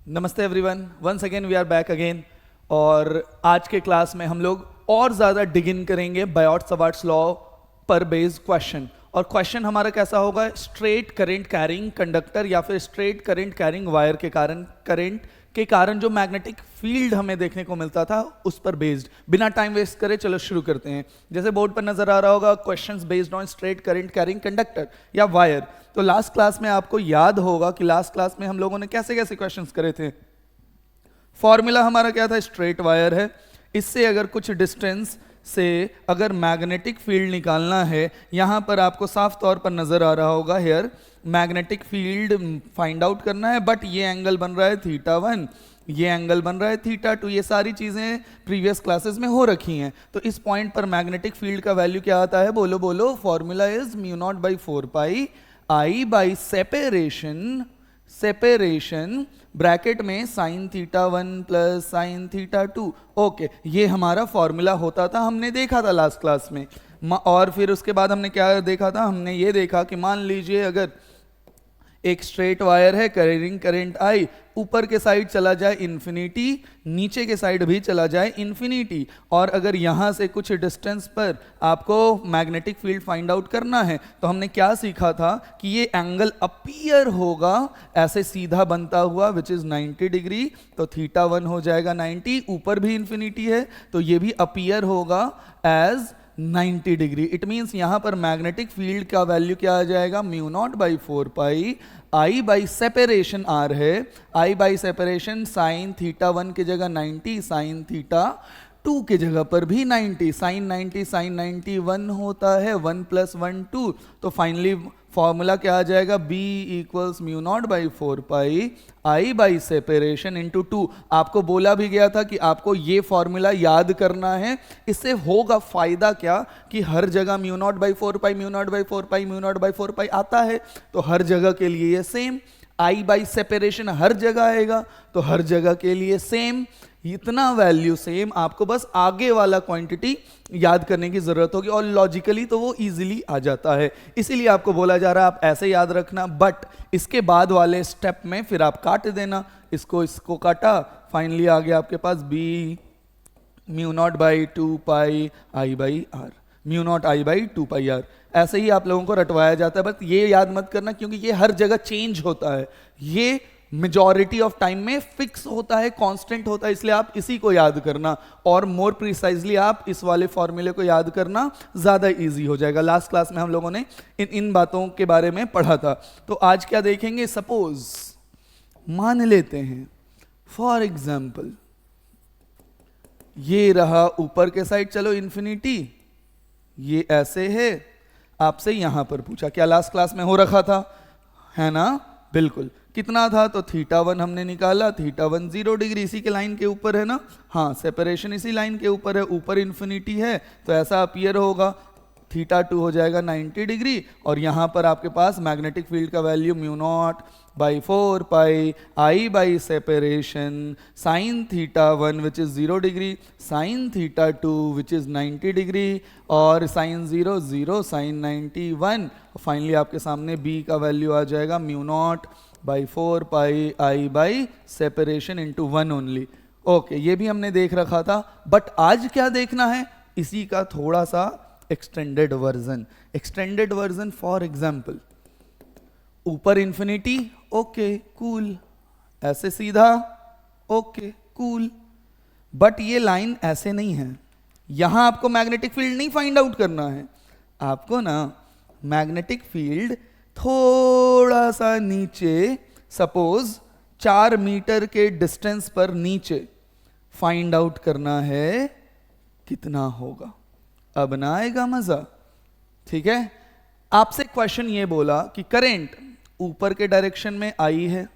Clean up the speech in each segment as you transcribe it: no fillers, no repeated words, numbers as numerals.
नमस्ते everyone, once again we are back again. और आज के क्लास में हम लोग और ज़्यादा डिग इन करेंगे बायोट-सवार्ट्स लॉ पर बेस्ड क्वेश्चन। और क्वेश्चन हमारा कैसा होगा? स्ट्रेट करंट कैरिंग कंडक्टर या फिर स्ट्रेट करंट कैरिंग वायर के कारण जो मैग्नेटिक फील्ड हमें देखने को मिलता था उस पर बेस्ड। बिना टाइम वेस्ट करे चलो शुरू करते हैं। जैसे बोर्ड पर नजर आ रहा होगा, questions based on straight current carrying conductor या वायर। तो लास्ट क्लास में आपको याद होगा कि लास्ट क्लास में हम लोगों ने कैसे कैसे क्वेश्चंस करे थे। फॉर्मूला हमारा क्या था? स्ट्रेट वायर है, इससे अगर कुछ डिस्टेंस से अगर मैग्नेटिक फील्ड निकालना है, यहां पर आपको साफ तौर पर नजर आ रहा होगा here magnetic field find out करना है। बट ये एंगल बन रहा है θ1, ये एंगल बन रहा है θ2। ये सारी चीजें प्रीवियस क्लासेस में हो रखी हैं। तो इस पॉइंट पर मैग्नेटिक फील्ड का वैल्यू क्या आता है? बोलो बोलो। Formula is μ0/4π I by separation bracket में sin θ1 प्लस sin θ2। ओके, ये हमारा फॉर्मूला होता था, हमने देखा था लास्ट क्लास में। और फिर उसके बाद हमने क्या देखा था? हमने ये देखा कि मान लीजिए अगर एक स्ट्रेट वायर है, कैरिंग करंट I, ऊपर के साइड चला जाए इन्फिनिटी, नीचे के साइड भी चला जाए इन्फिनिटी, और अगर यहां से कुछ डिस्टेंस पर आपको मैग्नेटिक फील्ड फाइंड आउट करना है तो हमने क्या सीखा था कि ये एंगल अपीयर होगा ऐसे सीधा बनता हुआ विच इज 90 डिग्री। तो θ1 हो जाएगा 90, ऊपर भी इन्फिनिटी है तो ये भी अपीयर होगा एज 90 डिग्री। इट मीन्स यहां पर मैग्नेटिक फील्ड का वैल्यू क्या आ जाएगा? μ0/4π I बाई सेपरेशन R है, I बाई सेपरेशन sin θ1 की जगह 90, sin θ2 के जगह पर भी 90, sin 90 sin 90 1 होता है, 1 + 1 2। तो फाइनली फॉर्मूला क्या आ जाएगा? B = μ0/4π I by separation into 2। आपको बोला भी गया था कि आपको ये फॉर्मूला याद करना है। इससे होगा फायदा क्या कि हर जगह μ0/4π आता है, तो हर जगह के लिए ये सेम। I बाई सेपरेशन हर जगह आएगा तो हर जगह के लिए सेम, इतना वैल्यू सेम। आपको बस आगे वाला क्वांटिटी याद करने की जरूरत होगी और लॉजिकली तो वो इजीली आ जाता है, इसीलिए आपको बोला जा रहा है आप ऐसे याद रखना। बट इसके बाद वाले स्टेप में फिर आप काट देना, इसको काटा, फाइनली आ गया आपके पास B μ0/2π I/R, μ0I/2πR। ऐसे ही आप लोगों को रटवाया जाता है, बस ये याद मत करना क्योंकि ये हर जगह चेंज होता है, ये मेजॉरिटी ऑफ टाइम में फिक्स होता है, कांस्टेंट होता है, इसलिए आप इसी को याद करना और मोर प्रिसाइजली आप इस वाले फॉर्मूले को याद करना ज्यादा इजी हो जाएगा। लास्ट क्लास में हम लोगों ने इन बातों के बारे में पढ़ा था। तो आज क्या देखेंगे? सपोज मान लेते हैं फॉर एग्जाम्पल ये रहा ऊपर के साइड, चलो इन्फिनिटी, ये ऐसे है। आपसे यहां पर पूछा, क्या लास्ट क्लास में हो रखा था? है ना? बिल्कुल। कितना था? तो θ1 हमने निकाला, θ1 0 डिग्री, इसी के लाइन के ऊपर है ना? हाँ, सेपरेशन इसी लाइन के ऊपर है, ऊपर इन्फिनिटी है तो ऐसा अपीयर होगा। θ2 हो जाएगा 90 डिग्री और यहां पर आपके पास मैग्नेटिक फील्ड का value μ0/4π I by separation sin θ1 which is 0 degree, sin θ2 which is 90 degree, और sin 0 0, sin 90 1। फाइनली आपके सामने B का वैल्यू आ जाएगा μ0/4π I by separation into 1 only. Okay, ये भी हमने देख रखा था, बट आज क्या देखना है? इसी का थोड़ा सा एक्सटेंडेड वर्जन। फॉर एग्जाम्पल ऊपर इंफिनिटी, ओके कूल, ऐसे सीधा, ओके कूल, बट ये लाइन ऐसे नहीं है। यहां आपको मैग्नेटिक फील्ड नहीं फाइंड आउट करना है, आपको ना मैग्नेटिक फील्ड थोड़ा सा नीचे, सपोज 4 मीटर के डिस्टेंस पर नीचे फाइंड आउट करना है। कितना होगा? अब ना आएगा मजा? ठीक है, आपसे क्वेश्चन ये बोला कि करंट ऊपर के डायरेक्शन में I है,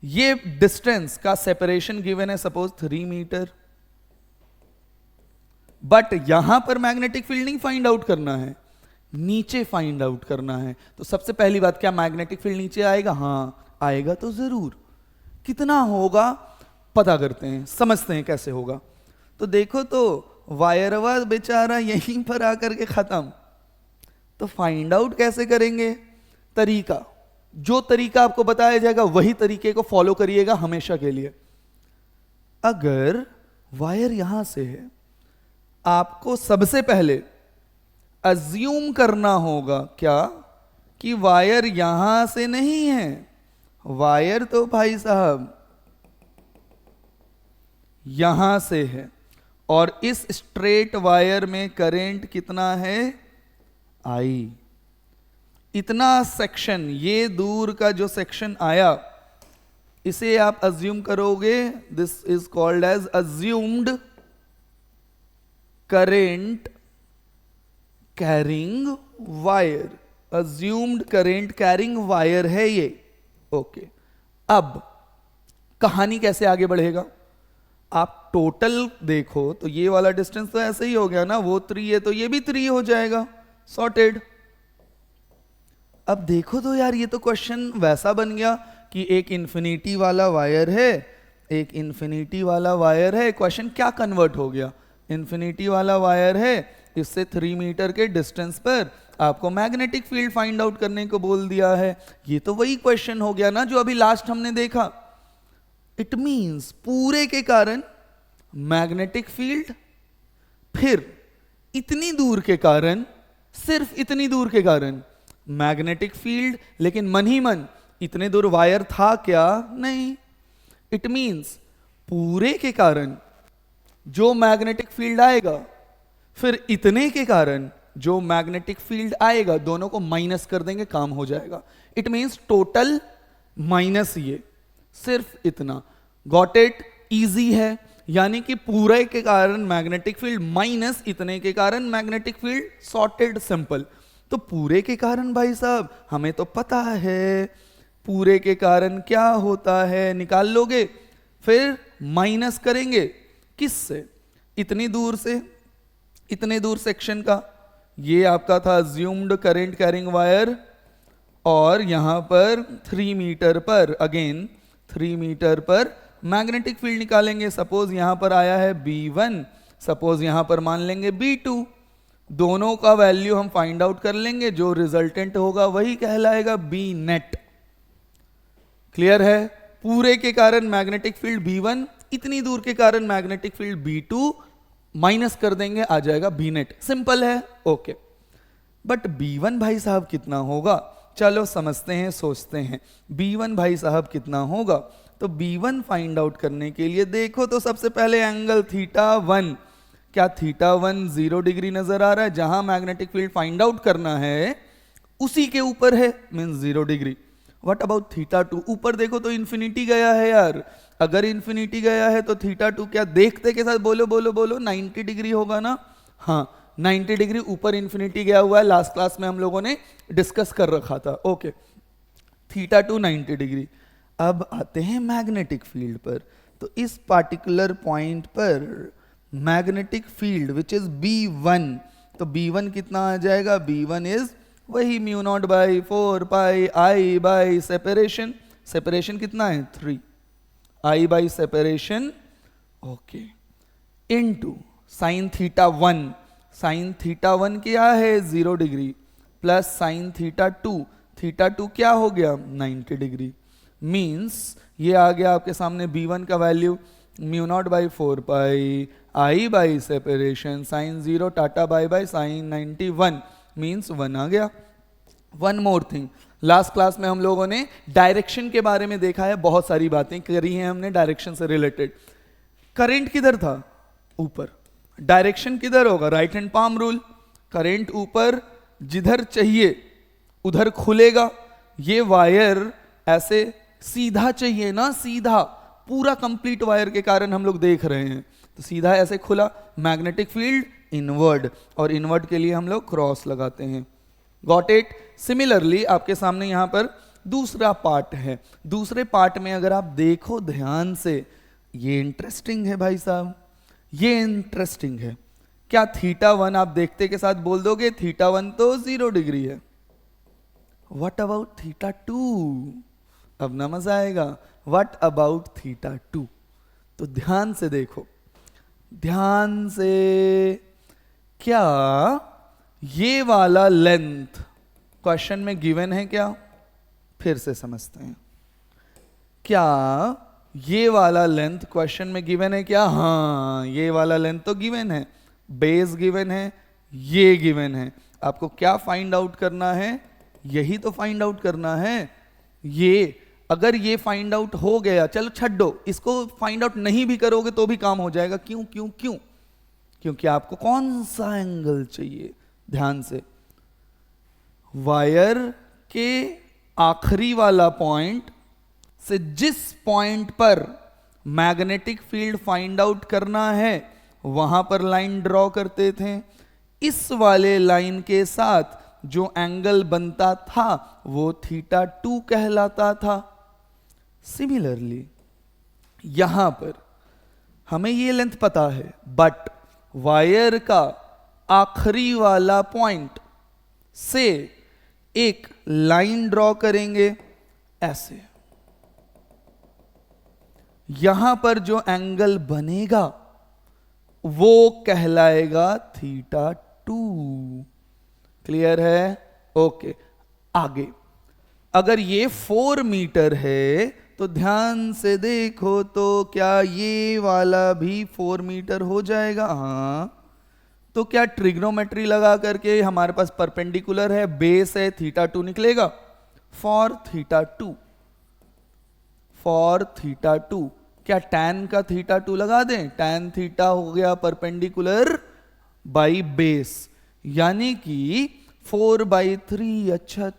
ये डिस्टेंस का सेपरेशन गिवन है सपोज 3 मीटर, बट यहां पर मैग्नेटिक फील्ड नहीं फाइंड आउट करना है, नीचे फाइंड आउट करना है। तो सबसे पहली बात, क्या मैग्नेटिक फील्ड नीचे आएगा? हाँ आएगा, तो जरूर। कितना होगा पता करते हैं, समझते हैं कैसे होगा। तो देखो तो वायरवा बेचारा यहीं पर आकर के खत्म, तो फाइंड आउट कैसे करेंगे? तरीका जो तरीका आपको बताया जाएगा वही तरीके को फॉलो करिएगा हमेशा के लिए। अगर वायर यहां से है, आपको सबसे पहले अज्यूम करना होगा क्या कि वायर यहां से नहीं है। वायर तो भाई साहब यहां से है, और इस स्ट्रेट वायर में करंट कितना है, आई। इतना सेक्शन, ये दूर का जो सेक्शन आया, इसे आप अज्यूम करोगे, this is called as assumed current carrying wire. Assumed current carrying wire है ये। ओके, अब कहानी कैसे आगे बढ़ेगा। आप टोटल देखो तो ये वाला डिस्टेंस तो ऐसे ही हो गया ना, वो 3 है तो ये भी 3 हो जाएगा, सॉर्टेड। अब देखो तो यार, ये तो क्वेश्चन वैसा बन गया कि एक इंफिनिटी वाला वायर है, एक इंफिनिटी वाला वायर है। क्वेश्चन क्या कन्वर्ट हो गया, इंफिनिटी वाला वायर है, इससे 3 मीटर के डिस्टेंस पर आपको मैग्नेटिक फील्ड फाइंड आउट करने को बोल दिया है। ये तो वही क्वेश्चन हो गया ना जो अभी लास्ट हमने देखा। इट मींस पूरे के कारण मैग्नेटिक फील्ड, फिर इतनी दूर के कारण, सिर्फ इतनी दूर के कारण मैग्नेटिक फील्ड, लेकिन मन ही मन इतने दूर वायर था क्या, नहीं। इट मींस पूरे के कारण जो मैग्नेटिक फील्ड आएगा, फिर इतने के कारण जो मैग्नेटिक फील्ड आएगा, दोनों को माइनस कर देंगे, काम हो जाएगा। इट मींस टोटल माइनस ये, सिर्फ इतना। गॉट इट, इजी है। यानी कि पूरे के कारण मैग्नेटिक फील्ड माइनस इतने के कारण मैग्नेटिक फील्ड, सॉर्टेड, सिंपल। तो पूरे के कारण भाई साहब हमें तो पता है पूरे के कारण क्या होता है, निकाल लोगे। फिर माइनस करेंगे किससे, इतनी दूर से, इतने दूर सेक्शन का। ये आपका था अज्यूम्ड करंट कैरिंग वायर, और यहां पर 3 मीटर पर, अगेन 3 मीटर पर मैग्नेटिक फील्ड निकालेंगे। सपोज यहां पर आया है B1, सपोज यहां पर मान लेंगे B2। दोनों का वैल्यू हम फाइंड आउट कर लेंगे, जो रिजल्टेंट होगा वही कहलाएगा B नेट। क्लियर है। पूरे के कारण मैग्नेटिक फील्ड B1, इतनी दूर के कारण मैग्नेटिक फील्ड B2, माइनस कर देंगे, आ जाएगा B नेट। सिंपल है, ओके। बट B1 भाई साहब कितना होगा, चलो समझते हैं, सोचते हैं। B1 भाई साहब कितना होगा, तो B1 फाइंड आउट करने के लिए देखो तो सबसे पहले एंगल θ1, क्या θ1 0 डिग्री नजर आ रहा है, जहां मैग्नेटिक फील्ड फाइंड आउट करना है उसी के ऊपर है, मींस 0 डिग्री। व्हाट अबाउट θ2, ऊपर देखो तो इंफिनिटी गया है यार। अगर इंफिनिटी गया है तो θ2 क्या, देखते के साथ बोलो बोलो बोलो, 90 डिग्री होगा ना। हाँ, 90 डिग्री ऊपर इंफिनिटी गया हुआ है, लास्ट क्लास में हम लोगों ने डिस्कस कर रखा था। Okay, θ2 90 degree. अब आते हैं मैग्नेटिक फील्ड पर। तो इस पार्टिकुलर पॉइंट पर magnetic field which is B1, तो B1 कितना आ जाएगा, B1 इज वही μ0/4πI सेपरेशन। सेपरेशन कितना है, 3, I separation, okay, into sine θ1। Sine θ1 क्या है, 0 डिग्री, प्लस साइन θ2। θ2 क्या हो गया, 90 डिग्री। मीन्स ये आ गया आपके सामने B1 का वैल्यू μ0/4πI सेपरेशन साइन 0 टाटा बाय साइन 91, मीन्स 1 आ गया। One more thing, last class में हम लोगों ने डायरेक्शन के बारे में देखा है, बहुत सारी बातें करी हैं हमने डायरेक्शन से रिलेटेड। करंट किधर था, ऊपर। डायरेक्शन किधर होगा, right hand palm rule. Current ऊपर, जिधर चाहिए उधर खुलेगा। ये वायर ऐसे सीधा चाहिए ना, सीधा, पूरा कंप्लीट वायर के कारण हम लोग देख रहे हैं, तो सीधा ऐसे खुला। मैग्नेटिक फील्ड इनवर्ड, और इनवर्ड के लिए हम लोग क्रॉस लगाते हैं। Got it. सिमिलरली आपके सामने यहां पर दूसरा पार्ट है। दूसरे पार्ट में अगर आप देखो ध्यान से, ये इंटरेस्टिंग है भाई साहब, ये इंटरेस्टिंग है। क्या θ1 आप देखते के साथ बोल दोगे, θ1 तो 0 डिग्री है। व्हाट अबाउट θ2, अब ना मजा आएगा। व्हाट अबाउट θ2, तो ध्यान से देखो, ध्यान से। क्या ये वाला लेंथ क्वेश्चन में गिवन है क्या, फिर से समझते हैं। क्या ये वाला लेंथ क्वेश्चन में गिवन है क्या? हाँ, ये वाला लेंथ तो गिवन है, बेस गिवन है, ये गिवन है। आपको क्या फाइंड आउट करना है? यही तो फाइंड आउट करना है। ये अगर ये फाइंड आउट हो गया, चलो छड्डो, इसको फाइंड आउट नहीं भी करोगे तो भी काम हो जाएगा। क्यों क्यों क्यों? क्योंकि आपको कौन सा एंगल चाहिए? ध्यान से, वायर के आखिरी वाला पॉइंट से जिस पॉइंट पर मैग्नेटिक फील्ड फाइंड आउट करना है वहां पर लाइन ड्रॉ करते थे। इस वाले लाइन के साथ जो एंगल बनता था वो θ2 कहलाता था। सिमिलरली यहां पर हमें ये लेंथ पता है, बट वायर का आखिरी वाला पॉइंट से एक लाइन ड्रॉ करेंगे ऐसे। यहां पर जो एंगल बनेगा वो कहलाएगा θ2। क्लियर है? ओके। आगे अगर ये 4 मीटर है तो ध्यान से देखो तो क्या ये वाला भी 4 मीटर हो जाएगा? हाँ। तो क्या ट्रिग्नोमेट्री लगा करके हमारे पास परपेंडिकुलर है, बेस है, θ2 निकलेगा। फॉर θ2 क्या tan का θ2 लगा दें? tan थीटा हो गया परपेंडिकुलर बाई बेस, यानी कि 4/3। अच्छा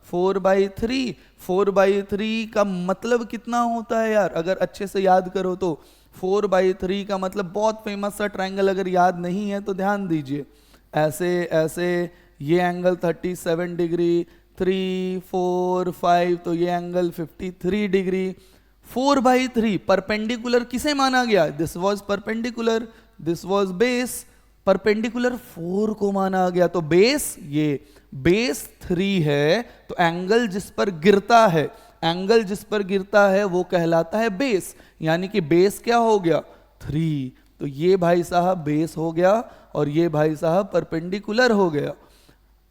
4/3 का मतलब कितना होता है यार? अगर अच्छे से याद करो तो 4/3 का मतलब बहुत फेमस सा ट्रायंगल, अगर याद नहीं है तो ध्यान दीजिए। ऐसे ऐसे ये एंगल 37 डिग्री, 3 4 5, तो ये एंगल 53 डिग्री। 4/3 परपेंडिकुलर किसे माना गया? This was perpendicular, this was base, perpendicular 4 को माना गया। तो बेस, ये बेस 3 है, तो एंगल जिस पर गिरता है वो कहलाता है बेस, यानी कि बेस क्या हो गया? 3। तो ये भाई साहब बेस हो गया और ये भाई साहब परपेंडिकुलर हो गया।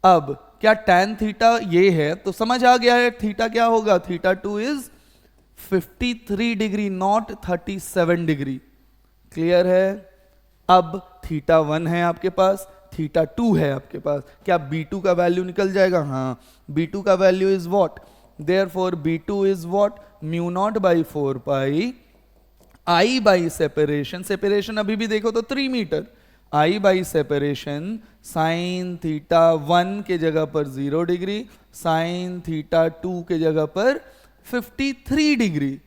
अब क्या tan थीटा ये है तो समझ आ गया है थीटा क्या होगा? θ2 is 53 degree, not 37 degree. Clear है? अब θ1 है आपके पास, θ2 है आपके पास। क्या B2 का वैल्यू निकल जाएगा? हाँ, B2 का value is what? Therefore B2 is what? μ0/4 pi I by separation अभी भी देखो तो 3 metre, I by separation sine θ1 के जगह पर 0 डिग्री, साइन θ2 के जगह पर 53 डिग्री।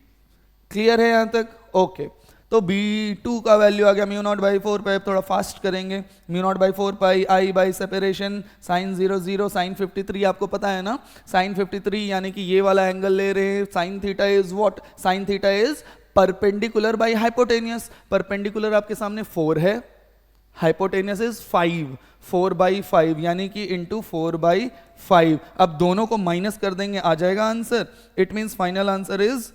क्लियर है यहां तक? ओके। तो B2 का वैल्यू आ गया μ0/4 पाई। थोड़ा फास्ट करेंगे। μ0/4 pi I by separation sine 0 0 sine 53 आपको पता है ना, साइन 53 यानी कि ये वाला एंगल ले रहे हैं। Sine theta is what? Sine theta is perpendicular by hypotenuse. Perpendicular आपके सामने 4 है, हाइपोटेनियस इज 5, 4/5 यानी कि इंटू 4/5। अब दोनों को माइनस कर देंगे, आ जाएगा answer. It means final answer is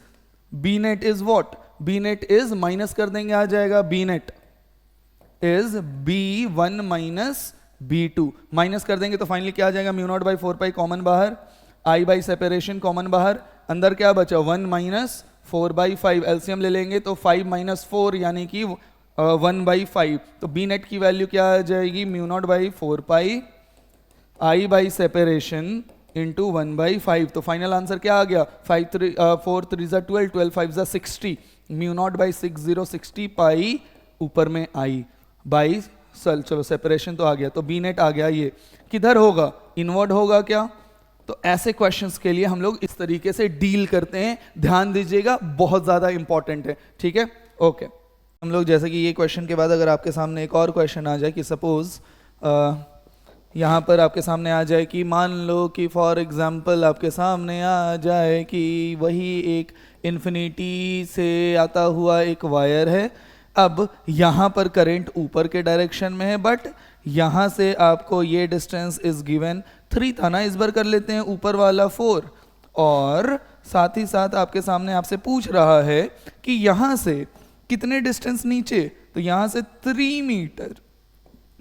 B net is what? B net is, minus कर देंगे, आ जाएगा B net is B1 minus B2। Minus कर देंगे तो फाइनली क्या आ जाएगा? μ0/4 पाई कॉमन बाहर, I बाई सेपरेशन कॉमन बाहर, अंदर क्या बचा? 1 माइनस 4/5। एलसीएम ले लेंगे तो 5 माइनस 4 यानी कि 1/5। तो बी नेट की वैल्यू क्या आ जाएगी? μ0/4 pi I by separation into 1/5। तो फाइनल आंसर क्या आ गया? 4 3 12, 12 5 60, μ0/60 60 पाई ऊपर में I बाई चलो सेपरेशन तो आ गया, तो बी नेट आ गया। ये किधर होगा? इनवर्ड होगा क्या? तो ऐसे क्वेश्चंस के लिए हम लोग इस तरीके से डील करते हैं। ध्यान दीजिएगा, बहुत ज्यादा इंपॉर्टेंट है। ठीक है? ओके। हम लोग जैसे कि ये क्वेश्चन के बाद अगर आपके सामने एक और क्वेश्चन आ जाए कि सपोज यहाँ पर आपके सामने आ जाए कि मान लो कि फॉर एग्जांपल आपके सामने आ जाए कि वही एक इन्फिनिटी से आता हुआ एक वायर है। अब यहाँ पर करंट ऊपर के डायरेक्शन में है, बट यहाँ से आपको ये डिस्टेंस इज गिवन 3 था ना, इस बार कर लेते हैं ऊपर वाला 4, और साथ ही साथ आपके सामने आपसे पूछ रहा है कि यहाँ से कितने डिस्टेंस नीचे, तो यहाँ से 3 मीटर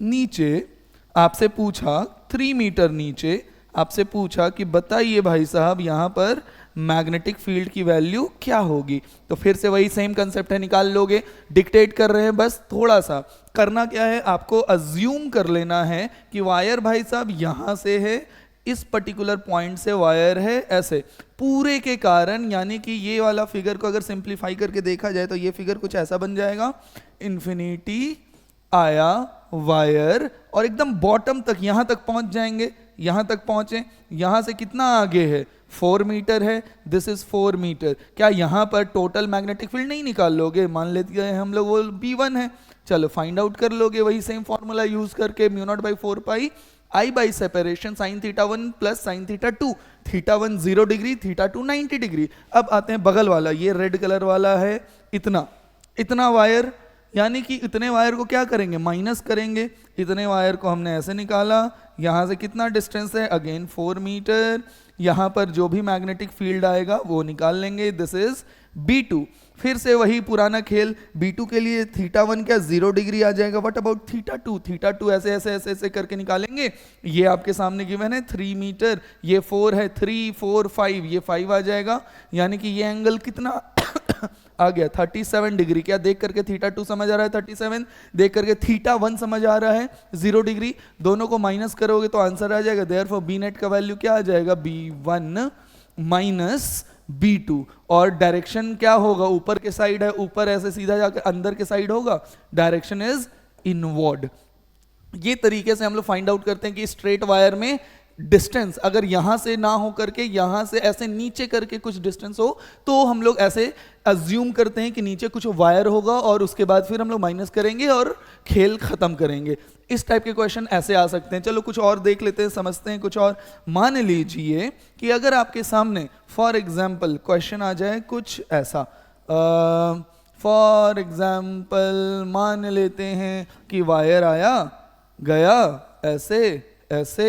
नीचे आपसे पूछा, 3 मीटर नीचे आपसे पूछा कि बताइए भाई साहब यहाँ पर मैग्नेटिक फील्ड की वैल्यू क्या होगी, तो फिर से वही सेम कंसेप्ट है, निकाल लोगे। डिक्टेट कर रहे हैं, बस थोड़ा सा करना क्या है, आपको अज्यूम कर लेना है कि वायर भाई साहब यहाँ से है, इस पर्टिकुलर पॉइंट से वायर है ऐसे पूरे के कारण, यानी कि ये वाला फिगर को अगर सिंप्लीफाई करके देखा जाए तो ये फिगर कुछ ऐसा बन जाएगा, इन्फिनिटी आया वायर और एकदम बॉटम तक यहां तक पहुंच जाएंगे, यहां तक पहुंचे, यहां से कितना आगे है 4 मीटर है, दिस इज 4 मीटर। क्या यहां पर टोटल मैग्नेटिक फील्ड नहीं निकाल लोगे, मान लेते हैं हम लोग वो B1 है, चलो फाइंड आउट कर लोगे वही सेम फॉर्मूला यूज करके, μ0/4 I by separation sine theta 1 plus sine theta 2, theta 1 0 degree, theta 2 90 degree. अब आते हैं बगल वाला, ये रेड कलर वाला है इतना, इतना वायर, यानी कि इतने वायर को क्या करेंगे, माइनस करेंगे। इतने वायर को हमने ऐसे निकाला, यहां से कितना डिस्टेंस है, अगेन 4 मीटर, यहां पर जो भी मैग्नेटिक फील्ड आएगा वो निकाल लेंगे, दिस इज B2। फिर से वही पुराना खेल, B2 के लिए थीटा 1 क्या 0 डिग्री आ जाएगा, व्हाट अबाउट थीटा 2, थीटा 2 ऐसे ऐसे ऐसे ऐसे करके निकालेंगे। ये आपके सामने गिवन है 3 मीटर, ये 4 है, 3 4 5, ये 5 आ जाएगा, यानी कि ये एंगल कितना आ गया 37 डिग्री। क्या देख करके थीटा 2 समझ आ रहा है 37, देख करके थीटा 1 समझ आ रहा है 0 डिग्री, दोनों को माइनस करोगे तो आंसर आ जाएगा, देयरफॉर बी नेट का वैल्यू क्या आ जाएगा, B1 माइनस B2। और डायरेक्शन क्या होगा, ऊपर के साइड है, ऊपर ऐसे सीधा जाकर अंदर के साइड होगा, डायरेक्शन इज इनवर्ड। ये तरीके से हम लोग फाइंड आउट करते हैं कि स्ट्रेट वायर में डिस्टेंस अगर यहां से ना हो करके यहां से ऐसे नीचे करके कुछ डिस्टेंस हो, तो हम लोग ऐसे अज्यूम करते हैं कि नीचे कुछ वायर होगा और उसके बाद फिर हम लोग माइनस करेंगे और खेल खत्म करेंगे। इस टाइप के क्वेश्चन ऐसे आ सकते हैं। चलो कुछ और देख लेते हैं, समझते हैं कुछ और। मान लीजिए कि अगर आपके सामने फॉर एग्जाम्पल क्वेश्चन आ जाए कुछ ऐसा, फॉर एग्जाम्पल मान लेते हैं कि वायर आया गया ऐसे ऐसे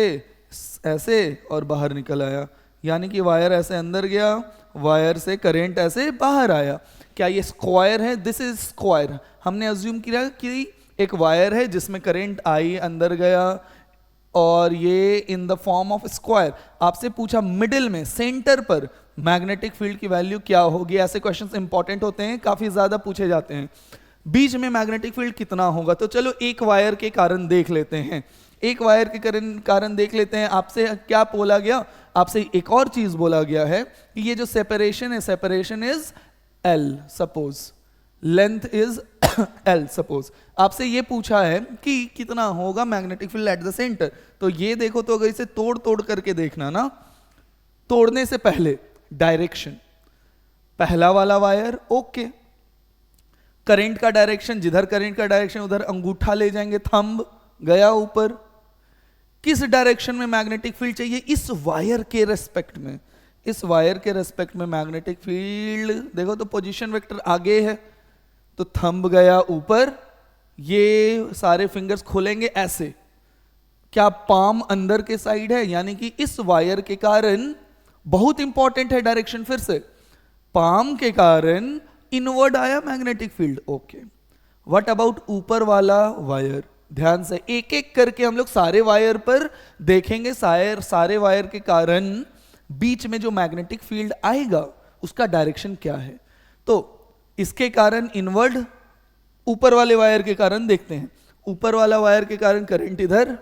ऐसे और बाहर निकल आया, यानी कि वायर ऐसे अंदर गया, वायर से करंट ऐसे बाहर आया। क्या ये स्क्वायर है, दिस इज स्क्वायर। हमने अज्यूम किया कि एक वायर है जिसमें करंट आई, अंदर गया, और ये in the form of square. आपसे पूछा मिडिल में सेंटर पर मैग्नेटिक फील्ड की वैल्यू क्या होगी। ऐसे क्वेश्चंस इंपॉर्टेंट होते हैं, काफी ज्यादा पूछे जाते हैं। बीच में मैग्नेटिक फील्ड कितना होगा, तो चलो एक वायर के कारण देख लेते हैं, एक वायर के कारण देख लेते हैं। आपसे क्या बोला गया, आपसे एक और चीज बोला गया है कि ये जो सेपरेशन है, separation is L suppose, length is L suppose. आपसे ये पूछा है कि कितना होगा magnetic field at the centre. तो ये देखो, तो अगर इसे तोड़ तोड़ करके देखना ना, तोड़ने से पहले डायरेक्शन, पहला वाला वायर ओके, करंट का डायरेक्शन, जिधर करंट का डायरेक्शन उधर अंगूठा ले जाएंगे, थंब गया ऊपर। किस डायरेक्शन में मैग्नेटिक फील्ड चाहिए, इस वायर के रेस्पेक्ट में, इस वायर के रेस्पेक्ट में मैग्नेटिक फील्ड देखो तो पोजीशन वेक्टर आगे है, तो थंब गया ऊपर, ये सारे फिंगर्स खोलेंगे ऐसे। क्या पाम अंदर के साइड है, यानी कि इस वायर के कारण, बहुत इंपॉर्टेंट है डायरेक्शन, फिर से पाम के कारण इनवर्ड आया magnetic field, okay. What about ऊपर वाला वायर, ध्यान से एक एक करके हम लोग सारे वायर पर देखेंगे, सारे वायर के कारण बीच में जो मैग्नेटिक फील्ड आएगा उसका डायरेक्शन क्या है। तो इसके कारण इनवर्ड, ऊपर वाले वायर के कारण देखते हैं, ऊपर वाला वायर के कारण करंट इधर,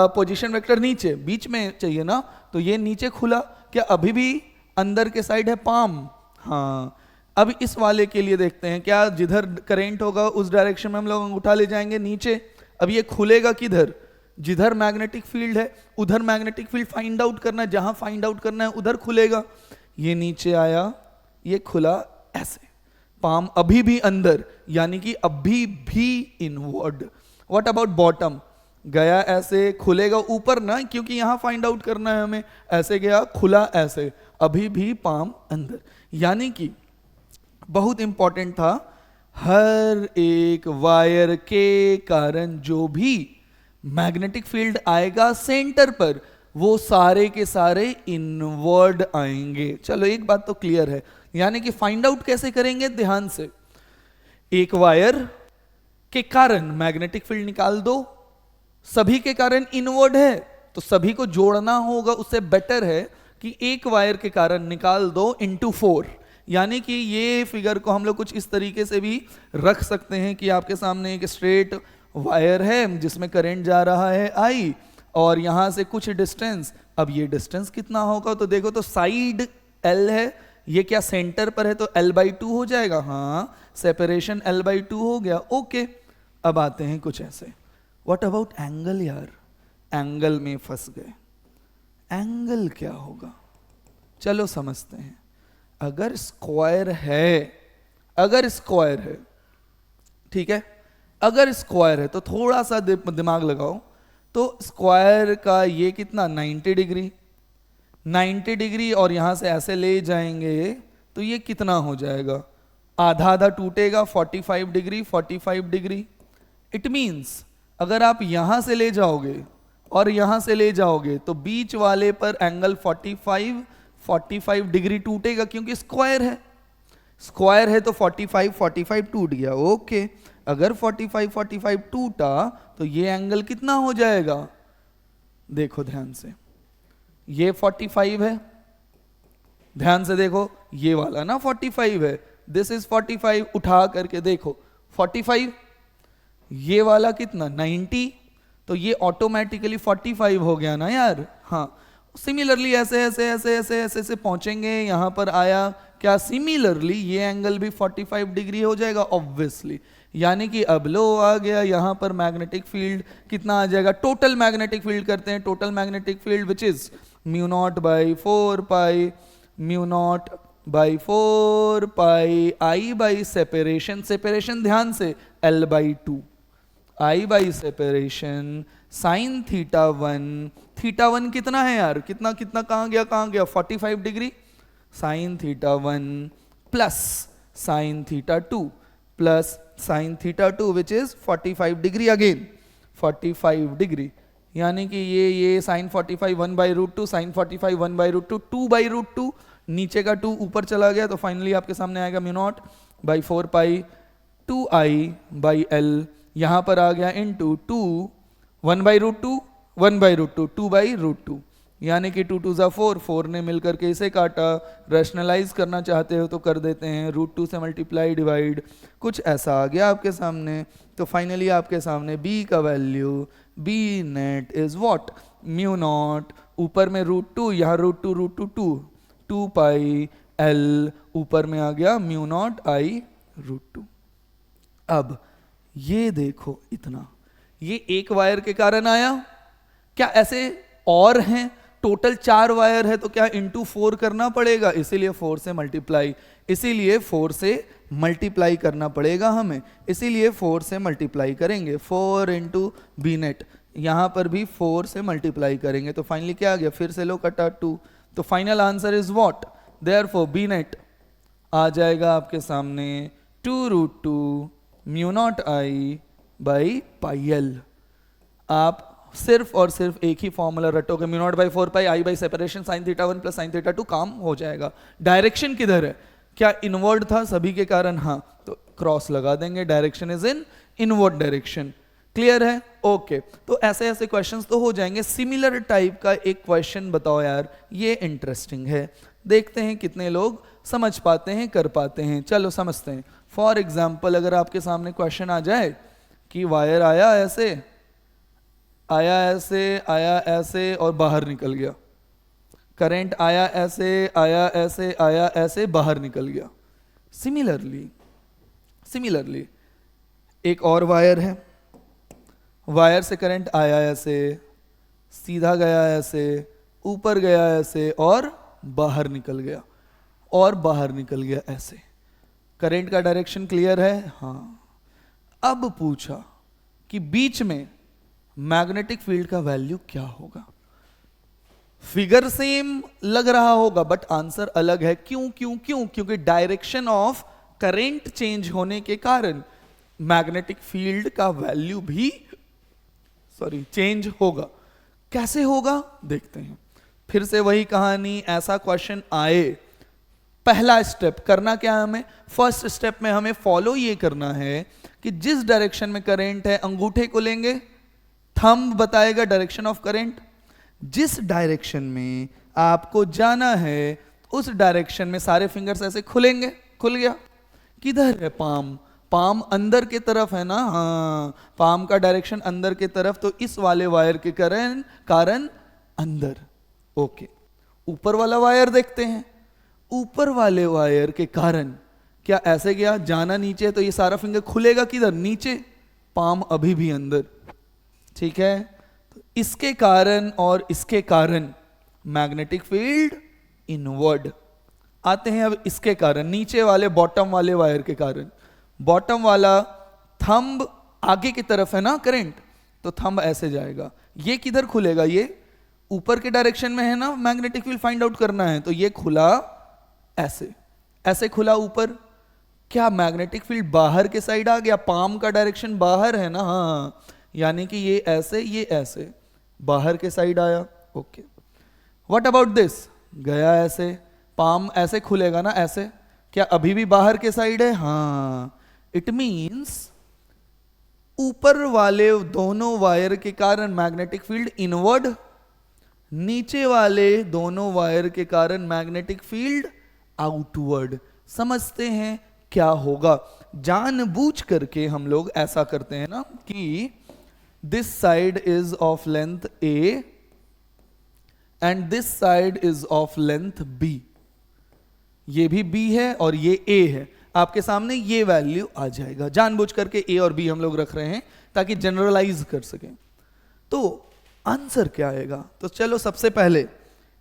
पोजीशन वेक्टर नीचे, बीच में चाहिए ना, तो ये नीचे खुला। क्या अभी भी अंदर के साइड है पाम, हाँ। अब इस वाले के लिए देखते हैं, क्या जिधर करंट होगा उस डायरेक्शन में हम लोग अंगूठा ले जाएंगे नीचे। अब ये खुलेगा किधर, जिधर मैग्नेटिक फील्ड है उधर मैग्नेटिक फील्ड फाइंड आउट करना है, जहां फाइंड आउट करना है उधर खुलेगा। ये नीचे आया, ये खुला ऐसे, पाम अभी भी अंदर, यानी कि अभी भी इनवर्ड। व्हाट अबाउट बॉटम, गया ऐसे, खुलेगा ऊपर ना, क्योंकि यहां फाइंड आउट करना है हमें, ऐसे गया खुला ऐसे, अभी भी पाम अंदर। यानी कि बहुत इंपॉर्टेंट था, हर एक वायर के कारण जो भी मैग्नेटिक फील्ड आएगा सेंटर पर, वो सारे के सारे इनवर्ड आएंगे। चलो एक बात तो क्लियर है, यानी कि फाइंड आउट कैसे करेंगे, ध्यान से, एक वायर के कारण मैग्नेटिक फील्ड निकाल दो, सभी के कारण इनवर्ड है, तो सभी को जोड़ना होगा, उससे बेटर है कि एक वायर के कारण निकाल दो इंटू 4। यानी कि ये फिगर को हम लोग कुछ इस तरीके से भी रख सकते हैं कि आपके सामने एक स्ट्रेट वायर है जिसमें करंट जा रहा है I, और यहां से कुछ डिस्टेंस। अब ये डिस्टेंस कितना होगा, तो देखो तो साइड L है, ये क्या सेंटर पर है, तो L/2 हो जाएगा। हाँ, सेपरेशन L/2 हो गया। ओके, अब आते हैं कुछ ऐसे, व्हाट अबाउट एंगल यार, एंगल में फंस गए। एंगल क्या होगा, चलो समझते हैं। अगर स्क्वायर है, अगर स्क्वायर है, ठीक है, अगर स्क्वायर है तो थोड़ा सा दिमाग लगाओ, तो स्क्वायर का ये कितना 90 डिग्री, 90 डिग्री, और यहां से ऐसे ले जाएंगे तो ये कितना हो जाएगा, आधा आधा टूटेगा, 45 डिग्री 45 डिग्री। इट मीन्स अगर आप यहां से ले जाओगे और यहां से ले जाओगे तो बीच वाले पर एंगल 45 डिग्री टूटेगा, क्योंकि स्क्वायर है, स्क्वायर है तो 45 टूट गया। ओके, अगर 45 टूटा तो ये एंगल कितना हो जाएगा, देखो ध्यान से, ये 45 है, ध्यान से देखो, ये वाला ना 45 है, दिस इज 45, उठा करके देखो 45, ये वाला कितना 90, तो ये ऑटोमेटिकली 45 हो गया ना यार। हाँ, सिमिलरली ऐसे ऐसे ऐसे ऐसे ऐसे ऐसे पहुंचेंगे, यहां पर आया क्या, सिमिलरली ये एंगल भी 45 डिग्री हो जाएगा ऑब्वियसली। यानी कि अब लो आ गया, यहां पर मैग्नेटिक फील्ड कितना आ जाएगा, टोटल मैग्नेटिक फील्ड करते हैं, total magnetic field which is μ0/4π μ0/4π I by separation, separation ध्यान से L/2, I by separation sine θ1, θ1 कितना है यार, कितना कितना कहाँ गया 45 degree, sine θ1 plus sine θ2 plus sine θ2 which is 45 degree, again 45 degree. यानी कि ये साइन 45 1/√2, साइन 45 1/√2, 2/√2, नीचे का 2 ऊपर चला गया, तो फाइनली आपके सामने आएगा μ0/4π 2I/L, यहां पर आ गया इनटू 2 1/√2 1/√2 2/√2, यानी कि 2 2 4, 4 ने मिलकर के इसे काटा। रैशनलाइज करना चाहते हो तो कर देते हैं, √2 से मल्टीप्लाई डिवाइड, कुछ ऐसा आ गया आपके सामने। तो फाइनली आपके सामने B का value, B net is what, μ0, ऊपर में √2, यहाँ √2 2π L, ऊपर में आ गया μ0I√2। अब ये देखो, इतना ये एक वायर के कारण आया, क्या ऐसे और हैं, टोटल 4 वायर है तो क्या इंटू 4 करना पड़ेगा, इसीलिए 4 से मल्टीप्लाई, इसीलिए 4 से मल्टीप्लाई करना पड़ेगा हमें, इसीलिए 4 से मल्टीप्लाई करेंगे, 4 इंटू बी नेट, यहां पर भी 4 से मल्टीप्लाई करेंगे, तो फाइनली क्या आ गया, फिर से लो कटा 2, तो final answer is what, therefore B net आ जाएगा आपके सामने 2√2 μ0I/πL। आप सिर्फ और सिर्फ एक ही फॉर्मूला रटोगे, μ0/4π I by separation sine θ1 plus sine θ2, काम हो जाएगा। डायरेक्शन किधर है, क्या इनवर्ड था सभी के कारण, हाँ, तो क्रॉस लगा देंगे, direction is in inward direction. Clear है, ओके। तो ऐसे ऐसे क्वेश्चंस तो हो जाएंगे। सिमिलर टाइप का एक क्वेश्चन बताओ यार, ये इंटरेस्टिंग है, देखते हैं कितने लोग समझ पाते हैं, कर पाते हैं। चलो समझते हैं। फॉर एग्जाम्पल, अगर आपके सामने क्वेश्चन आ जाए कि वायर आया ऐसे, आया ऐसे, आया ऐसे और बाहर निकल गया, करंट आया ऐसे, आया ऐसे, आया ऐसे, बाहर निकल गया। सिमिलरली एक और वायर है, वायर से करंट आया ऐसे, सीधा गया ऐसे, ऊपर गया ऐसे और बाहर निकल गया, और बाहर निकल गया ऐसे। करंट का डायरेक्शन क्लियर है, हाँ। अब पूछा कि बीच में मैग्नेटिक फील्ड का वैल्यू क्या होगा। फिगर सेम लग रहा होगा बट आंसर अलग है। क्यों क्यों क्यों? क्योंकि डायरेक्शन ऑफ करंट चेंज होने के कारण मैग्नेटिक फील्ड का वैल्यू भी चेंज होगा। कैसे होगा देखते हैं। फिर से वही कहानी, ऐसा क्वेश्चन आए, पहला स्टेप करना क्या है हमें, फर्स्ट स्टेप में हमें फॉलो ये करना है कि जिस डायरेक्शन में करंट है अंगूठे को लेंगे, थंब बताएगा डायरेक्शन ऑफ करंट, जिस डायरेक्शन में आपको जाना है उस डायरेक्शन में सारे फिंगर्स ऐसे खुलेंगे। खुल गया। किधर है पाम? पाम अंदर के तरफ है ना, हाँ, पाम का डायरेक्शन अंदर के तरफ, तो इस वाले वायर के कारण अंदर। ओके, ऊपर वाला वायर देखते हैं। ऊपर वाले वायर के कारण क्या ऐसे गया, जाना नीचे, तो ये सारा फिंगर खुलेगा किधर? नीचे, पाम अभी भी अंदर। ठीक है, तो इसके कारण और इसके कारण मैग्नेटिक फील्ड इनवर्ड। आते हैं अब इसके कारण, नीचे वाले बॉटम वाले वायर के कारण। बॉटम वाला थंब आगे की तरफ है ना करंट, तो थंब ऐसे जाएगा। ये किधर खुलेगा? ये ऊपर के डायरेक्शन में है ना, मैग्नेटिक फील्ड फाइंड आउट करना है, तो ये खुला ऐसे, ऐसे खुला ऊपर। क्या मैग्नेटिक फील्ड बाहर के साइड आ गया? पाम का डायरेक्शन बाहर है ना, हाँ, यानी कि ये ऐसे, ये ऐसे बाहर के साइड आया। Okay, what about this? गया ऐसे, पाम ऐसे खुलेगा ना, ऐसे। क्या अभी भी बाहर के साइड है? हाँ, इट मीन्स ऊपर वाले दोनों वायर के कारण मैग्नेटिक फील्ड इनवर्ड, नीचे वाले दोनों वायर के कारण मैग्नेटिक फील्ड आउटवर्ड। समझते हैं क्या होगा? जानबूझ करके हम लोग ऐसा करते हैं ना कि this side is of length A and this side is of length B. ये भी बी है और ये ए है। आपके सामने ये वैल्यू आ जाएगा। जानबूझ करके ए और बी हम लोग रख रहे हैं ताकि जनरलाइज कर सकें। तो आंसर क्या आएगा? तो चलो सबसे पहले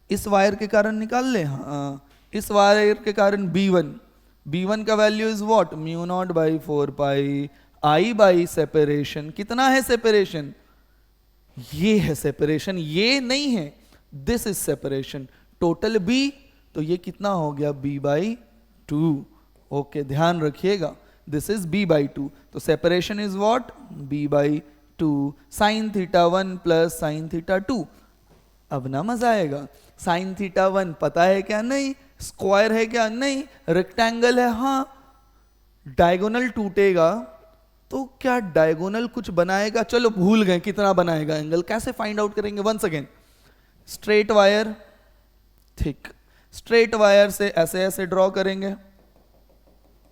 इस वायर के कारण निकाल ले। हाँ, इस वायर के कारण B1, B1 का value is what? Mu naught by 4 pi I by separation. कितना है सेपरेशन? ये है सेपरेशन, ये नहीं है, this is separation. Total B, तो ये कितना हो गया? B by 2। ओके, ध्यान रखिएगा, दिस इज B बाई 2, तो separation is what? B by 2 sine theta 1 plus sine theta 2। अब ना मजा आएगा। साइन थीटा 1 पता है क्या? नहीं। स्क्वायर है क्या? नहीं। रेक्टेंगल है, हाँ। डायगोनल टूटेगा तो क्या डायगोनल कुछ बनाएगा? चलो भूल गए कितना बनाएगा एंगल, कैसे फाइंड आउट करेंगे? वंस अगेन, स्ट्रेट वायर, ठीक, स्ट्रेट वायर से ऐसे ऐसे ड्रॉ करेंगे,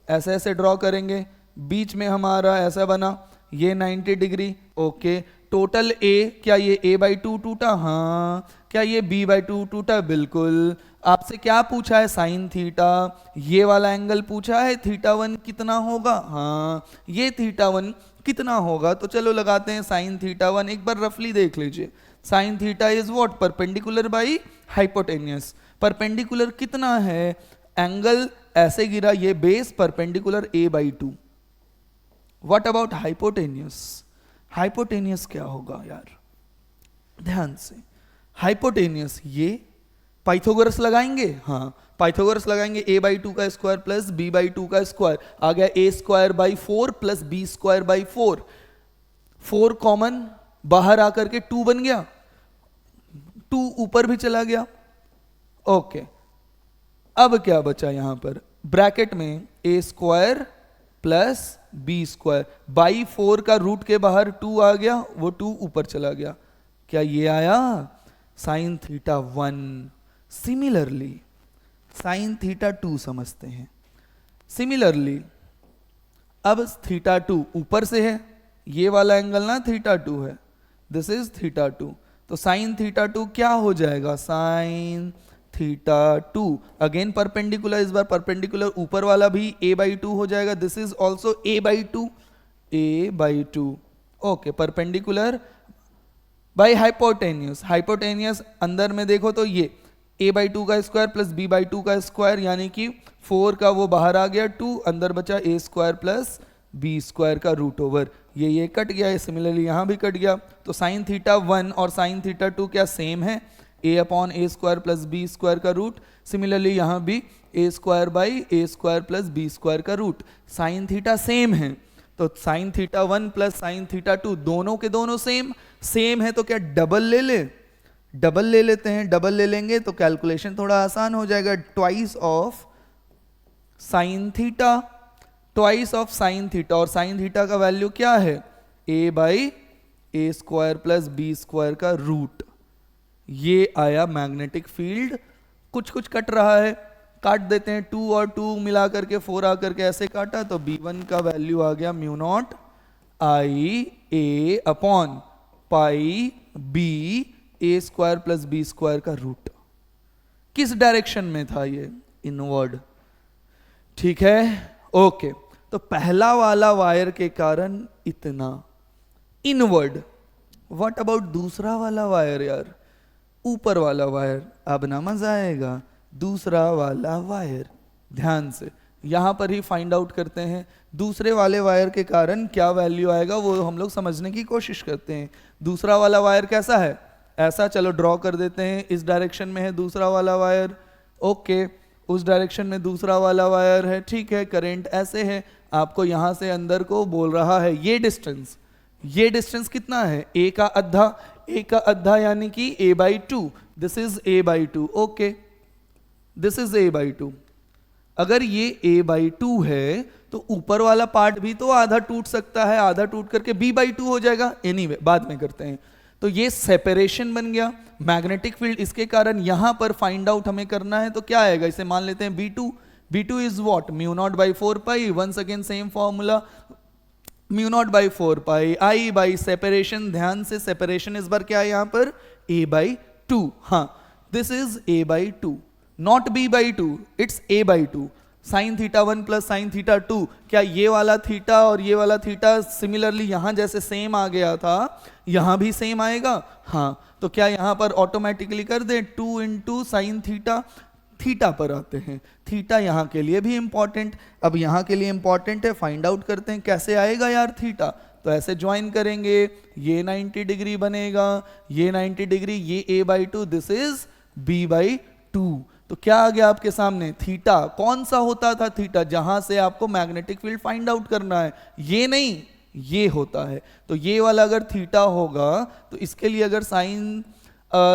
ऐसे ऐसे ड्रॉ करेंगे, बीच में हमारा ऐसा बना, ये 90 डिग्री। ओके, टोटल ए, क्या ये a बाई 2 टूटा? हाँ। क्या ये b बाई 2 टूटा? बिल्कुल। आपसे क्या पूछा है? Sine theta. ये वाला एंगल पूछा है, थीटा 1 कितना होगा? हाँ, ये थीटा 1 कितना होगा? तो चलो लगाते हैं साइन थीटा 1। एक बार रफली देख लीजिए, sine theta is what? Perpendicular by hypotenuse. Perpendicular कितना है? एंगल ऐसे गिरा, ये base perpendicular a by 2। What about hypotenuse? Hypotenuse क्या होगा यार? ध्यान से, हाइपोटेन्यूस ये पाइथागोरस लगाएंगे, हाँ, पाइथागोरस लगाएंगे। a बाई 2 का स्क्वायर प्लस b बाई 2 का स्क्वायर आ गया a square by 4 plus b square by 4। 4 common बाहर आकर के 2 बन गया, 2 ऊपर भी चला गया। ओके, अब क्या बचा यहां पर? ब्रैकेट में a square plus B square by 4 का रूट के बाहर 2 आ गया, वो 2 ऊपर चला गया। क्या ये आया? Sine theta 1। Similarly sine theta 2 समझते हैं। सिमिलरली अब थीटा 2 ऊपर से है, ये वाला एंगल ना थीटा 2 है, दिस इज थीटा 2, तो साइन थीटा 2 क्या हो जाएगा? साइन थीटा 2 अगेन परपेंडिकुलर, इस बार परपेंडिकुलर ऊपर वाला भी a बाई 2 हो जाएगा, this is also a by 2, a by 2। Okay, perpendicular by hypotenuse. Hypotenuse अंदर में देखो तो ये a बाई 2 का स्क्वायर प्लस b बाई 2 का स्क्वायर, यानी कि 4 का वो बाहर आ गया, 2 अंदर बचा, a square plus b square का रूट ओवर, ये कट गया, सिमिलरली यहां भी कट गया। तो साइन थीटा 1 और साइन थीटा 2 क्या सेम है? a upon a square plus b square का रूट। सिमिलरली यहां भी a square by a square plus b square का रूट। साइन थीटा सेम है, तो sine theta 1 plus sine theta 2 दोनों के दोनों सेम है, तो क्या डबल ले ले? डबल ले लेते हैं। डबल ले लेंगे तो कैलकुलेशन थोड़ा आसान हो जाएगा। Twice of sine theta, twice of sine theta, और साइन थीटा का वैल्यू क्या है? a by a square plus b square का रूट। ये आया मैग्नेटिक फील्ड, कुछ कुछ कट रहा है, काट देते हैं, 2 और 2 मिला करके 4 आकर के ऐसे काटा, तो B1 का वैल्यू आ गया mu not I A upon pi B A square plus B square का रूट। किस डायरेक्शन में था ये? इनवर्ड। ठीक है, ओके। तो पहला वाला वायर के कारण इतना इनवर्ड। व्हाट अबाउट दूसरा वाला वायर यार? ऊपर वाला वायर, अब ना मजा आएगा। दूसरा वाला वायर, ध्यान से यहां पर ही फाइंड आउट करते हैं। दूसरे वाले वायर के कारण क्या वैल्यू आएगा वो हम लोग समझने की कोशिश करते हैं। दूसरा वाला वायर कैसा है? ऐसा, चलो ड्रॉ कर देते हैं। इस डायरेक्शन में है दूसरा वाला वायर, ओके। उस डायरेक्शन में दूसरा वाला वायर है, ठीक है। करंट ऐसे है, आपको यहां से अंदर को बोल रहा है ये डिस्टेंस कितना है? ए का आधा यानी कि a/2। This is a/2, okay, this is a/2। अगर ये a/2 है तो ऊपर वाला पार्ट भी तो आधा टूट सकता है, आधा टूट करके b/2 हो जाएगा। एनीवे, बाद में करते हैं। तो ये सेपरेशन बन गया। मैग्नेटिक फील्ड इसके कारण यहां पर फाइंड आउट हमें करना है, तो क्या आएगा? इसे मान लेते हैं b2 is what? Mu naught by 4 pi. Once again same formula, mu naught by 4 pi I by separation. ध्यान से, सेपरेशन इस बार क्या है यहां पर? a/2। हाँ, this is a/2, not b/2, it's a/2। Sine theta 1 plus sine theta 2, क्या ये वाला थीटा और ये वाला थीटा सिमिलरली यहां जैसे सेम आ गया था, यहां भी सेम आएगा? हाँ, तो क्या यहां पर ऑटोमेटिकली कर दें 2 इंटू साइन थीटा पर आते हैं। थीटा यहां के लिए भी इंपॉर्टेंट, अब यहां के लिए इंपॉर्टेंट है, फाइंड आउट करते हैं कैसे आएगा यार थीटा। तो ऐसे ज्वाइन करेंगे, ये 90 डिग्री बनेगा, ये 90 डिग्री, ये a/2, दिस इज b/2। तो क्या आ गया आपके सामने? थीटा कौन सा होता था? थीटा जहां से आपको मैग्नेटिक फील्ड फाइंड आउट करना है, ये नहीं, ये होता है। तो ये वाला अगर थीटा होगा तो इसके लिए अगर साइन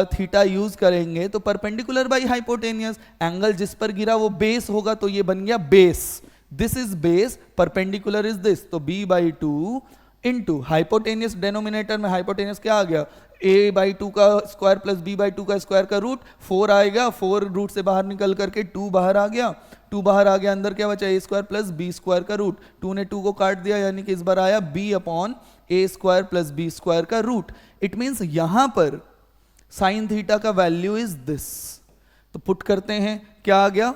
थीटा यूज करेंगे तो परपेंडिकुलर बाई हाइपोटेनियस, एंगल जिस पर गिरा वो बेस होगा, तो ये बन गया base. This is base, perpendicular is this, तो b/2 इंटू हाइपोटेनियस, डेनोमिनेटर में हाइपोटेनियस क्या आ गया? a/2 का स्क्वायर प्लस b/2 का स्क्वायर का रूट, 4 आएगा, 4 रूट से बाहर निकल करके 2 बाहर आ गया, 2 बाहर आ गया, अंदर क्या बचा? a square plus b square का रूट, 2 ने 2 को काट दिया, यानी कि इस बार आया b upon a square plus b square का रूट। इट मीन्स यहां पर साइन थीटा का वैल्यू इज दिस। तो पुट करते हैं, क्या आ गया?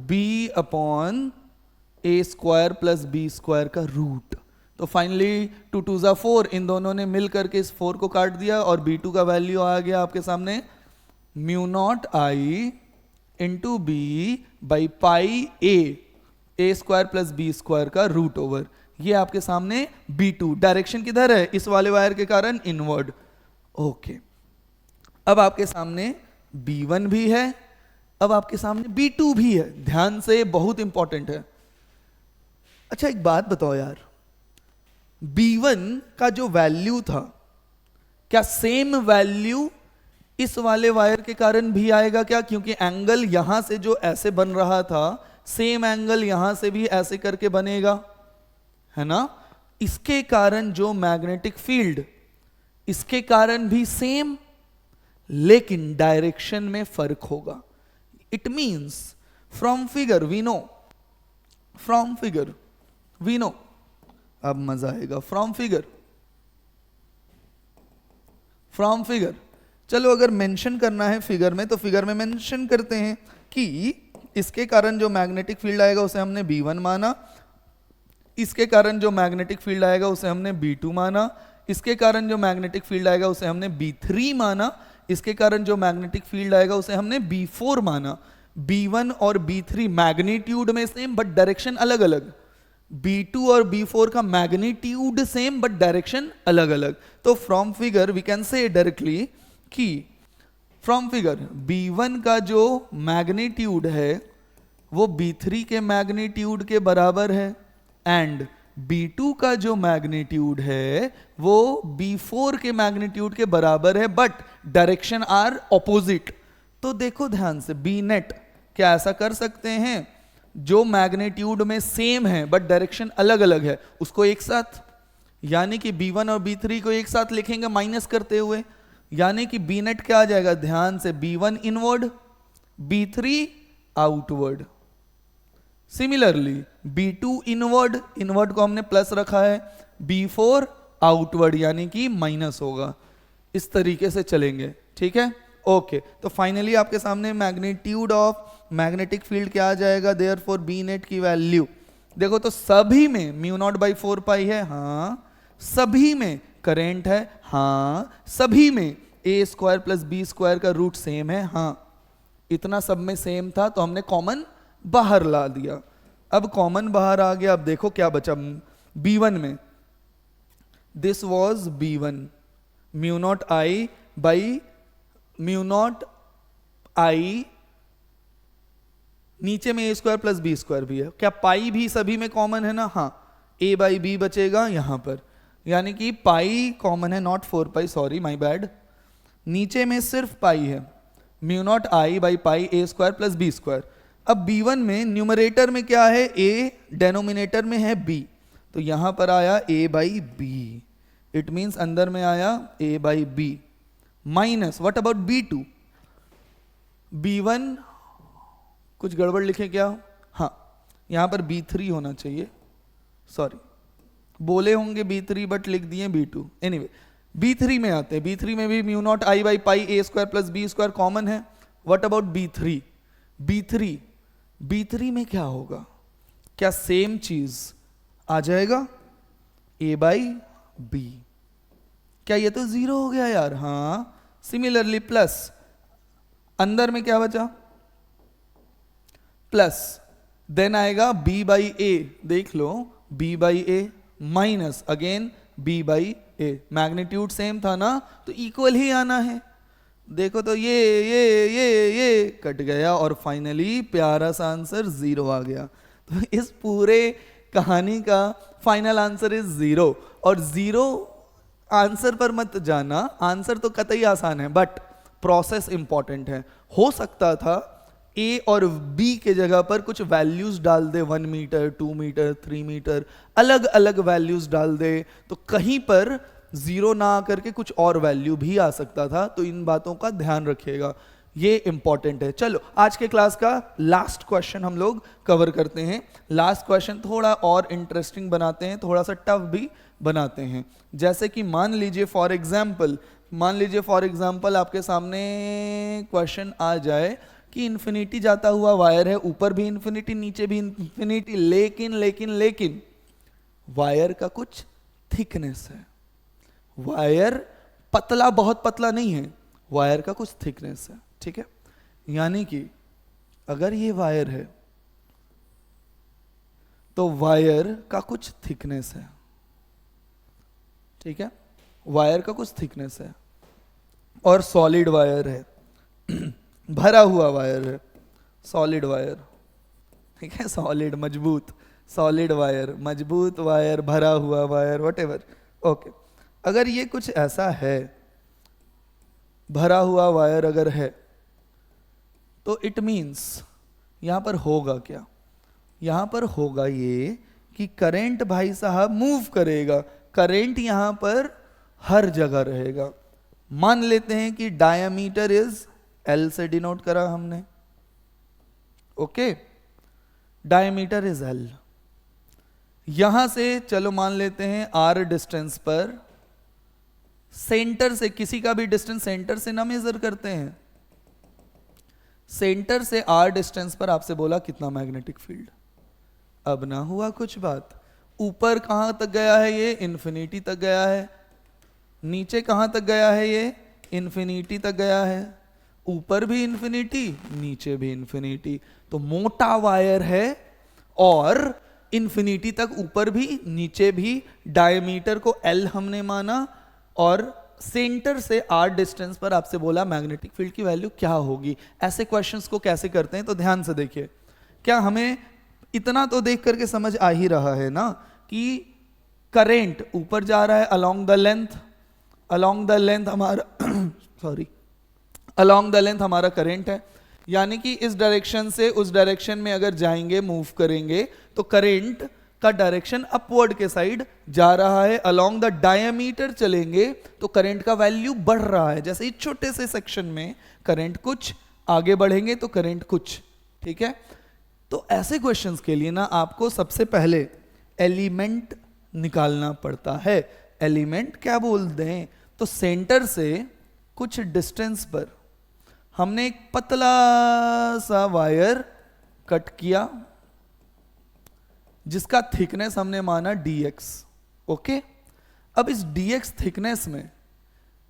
b upon a square plus b square का रूट। तो फाइनली 2 2 जा 4, इन दोनों ने मिल करके इस 4 को काट दिया और b2 का वैल्यू आ गया आपके सामने mu not I into B by pi A square plus B square का रूट ओवर। ये आपके सामने b2, डायरेक्शन किधर है? इस वाले वायर के कारण इनवर्ड, ओके। अब आपके सामने b1 भी है, अब आपके सामने b2 भी है। ध्यान से, बहुत इंपॉर्टेंट है। अच्छा एक बात बताओ यार, b1 का जो वैल्यू था, क्या सेम वैल्यू इस वाले वायर के कारण भी आएगा क्या? क्योंकि एंगल यहां से जो ऐसे बन रहा था, सेम एंगल यहां से भी ऐसे करके बनेगा, है ना? इसके कारण जो मैग्नेटिक फील्ड, इसके कारण भी सेम, लेकिन डायरेक्शन में फर्क होगा। It means from figure we know, अब मजा आएगा। फ्रॉम फिगर, चलो अगर मेंशन करना है फिगर में, तो फिगर में मेंशन करते हैं कि इसके कारण जो मैग्नेटिक फील्ड आएगा उसे हमने b1 माना, इसके कारण जो मैग्नेटिक फील्ड आएगा उसे हमने b2 माना, इसके कारण जो मैग्नेटिक फील्ड आएगा उसे हमने b3 माना, इसके कारण जो मैग्नेटिक फील्ड आएगा उसे हमने b4 माना। b1 और b3 मैग्नीट्यूड में सेम बट डायरेक्शन अलग अलग, b2 और b4 का मैग्नीट्यूड सेम बट डायरेक्शन अलग अलग। तो from figure we can say directly कि फ्रॉम फिगर b1 का जो मैग्नीट्यूड है वो b3 के मैग्नीट्यूड के बराबर है, एंड b2 का जो मैग्नीट्यूड है वो b4 के मैग्नीट्यूड के बराबर है, बट डायरेक्शन आर ऑपोजिट। तो देखो ध्यान से, b नेट क्या ऐसा कर सकते हैं जो मैग्नीट्यूड में सेम है बट डायरेक्शन अलग अलग है, उसको एक साथ, यानी कि b1 और b3 को एक साथ लिखेंगे माइनस करते हुए, यानी कि बी नेट क्या आ जाएगा, ध्यान से, B1 inward, B3 outward. Similarly B2 inward, inward को हमने प्लस रखा है, B4 आउटवर्ड यानी कि माइनस होगा। इस तरीके से चलेंगे, ठीक है, ओके। तो फाइनली आपके सामने मैग्नीट्यूड ऑफ मैग्नेटिक फील्ड क्या आ जाएगा, देयरफॉर बी नेट की वैल्यू देखो तो सभी में म्यू नॉट बाई 4 पाई है, हाँ, सभी में करेंट है, हाँ, सभी में A square plus B square का रूट सेम है, हाँ, इतना सब में सेम था तो हमने कॉमन बाहर ला दिया। अब कॉमन बाहर आ गया, अब देखो क्या बचा B1 में, this was B1 mu not I by mu not I, नीचे में A square plus B square भी है, क्या पाई भी सभी में कॉमन है ना, हाँ, ए बाई बी बचेगा यहां पर, यानी कि पाई कॉमन है, not 4 pi, sorry my bad, नीचे में सिर्फ पाई है, mu not I by pi A square plus B square. अब B1 में न्यूमरेटर में क्या है, ए, डेनोमिनेटर में है B, तो यहां पर आया a by B, it means अंदर में आया a by B, minus what about B2, B1 कुछ गड़बड़ लिखे क्या, हाँ, यहां पर B3 होना चाहिए, सॉरी बोले होंगे B3 बट लिख दिए B2, एनीवे B3 में आते हैं, B3 में भी mu not I by pi A square plus B square common है, व्हाट अबाउट B3, B3 में क्या होगा, क्या सेम चीज आ जाएगा, a बाई बी, क्या ये तो जीरो हो गया यार, हाँ, सिमिलरली प्लस, अंदर में क्या बचा, प्लस, देन आएगा b बाई ए, देख लो b by A, minus again b by A, magnitude same था ना तो इक्वल ही आना है, देखो तो ये कट गया और फाइनली प्यारा सा आंसर 0 आ गया। तो इस पूरे कहानी का फाइनल आंसर इज 0, और 0 आंसर पर मत जाना, आंसर तो कतई आसान है बट प्रोसेस इंपॉर्टेंट है। हो सकता था A और B के जगह पर कुछ वैल्यूज डाल दे, 1 मीटर, 2 मीटर, 3 मीटर, अलग अलग वैल्यूज डाल दे, तो कहीं पर 0 ना आकर के कुछ और वैल्यू भी आ सकता था, तो इन बातों का ध्यान रखिएगा, ये इंपॉर्टेंट है। चलो आज के क्लास का लास्ट क्वेश्चन हम लोग कवर करते हैं। लास्ट क्वेश्चन थोड़ा और इंटरेस्टिंग बनाते हैं, थोड़ा सा टफ भी बनाते हैं। जैसे कि मान लीजिए फॉर एग्जाम्पल आपके सामने क्वेश्चन आ जाए कि इन्फिनिटी जाता हुआ वायर है, ऊपर भी इन्फिनिटी नीचे भी इन्फिनिटी, लेकिन वायर का कुछ थिकनेस है, वायर पतला, बहुत पतला नहीं है, वायर का कुछ थिकनेस है, ठीक है, यानी कि अगर ये वायर है तो वायर का कुछ थिकनेस है, ठीक है, वायर का कुछ थिकनेस है और सॉलिड वायर है भरा हुआ वायर है, सॉलिड वायर, ठीक है, सॉलिड मजबूत, सॉलिड वायर, मजबूत वायर, भरा हुआ वायर, व्हाटएवर, ओके। अगर ये कुछ ऐसा है, भरा हुआ वायर अगर है, तो इट मीन्स यहां पर होगा क्या, यहां पर होगा ये कि करंट भाई साहब मूव करेगा, करंट यहां पर हर जगह रहेगा। मान लेते हैं कि डायमीटर इज L से डिनोट करा हमने, ओके, डायमीटर इज L। यहां से चलो मान लेते हैं R डिस्टेंस पर, सेंटर से, किसी का भी डिस्टेंस सेंटर से ना मेजर करते हैं, सेंटर से R डिस्टेंस पर आपसे बोला कितना मैग्नेटिक फील्ड, अब ना हुआ कुछ बात, ऊपर कहां तक गया है ये, इन्फिनिटी तक गया है, नीचे कहां तक गया है ये, इन्फिनिटी तक गया है, ऊपर भी इन्फिनिटी, नीचे भी इन्फिनिटी, तो मोटा वायर है और इन्फिनिटी तक ऊपर भी नीचे भी, डायमीटर को L हमने माना और सेंटर से R डिस्टेंस पर आपसे बोला मैग्नेटिक फील्ड की वैल्यू क्या होगी। ऐसे क्वेश्चंस को कैसे करते हैं तो ध्यान से देखिए, क्या हमें इतना तो देख करके समझ आ ही रहा है ना कि करंट ऊपर जा रहा है अलोंग द लेंथ हमारा सॉरी अलोंग द लेंथ हमारा करंट है, यानी कि इस डायरेक्शन से उस डायरेक्शन में अगर जाएंगे, मूव करेंगे तो करंट का डायरेक्शन अपवर्ड के साइड जा रहा है, अलोंग द डायमीटर चलेंगे तो करंट का वैल्यू बढ़ रहा है। जैसे इस छोटे से सेक्शन में करंट कुछ, आगे बढ़ेंगे तो करंट कुछ, ठीक है। तो ऐसे क्वेश्चंस के लिए ना आपको सबसे पहले एलिमेंट निकालना पड़ता है। एलिमेंट क्या बोलते हैं, तो सेंटर से कुछ डिस्टेंस पर हमने एक पतला सा वायर कट किया जिसका थिकनेस हमने माना dx, ओके। अब इस dx थिकनेस में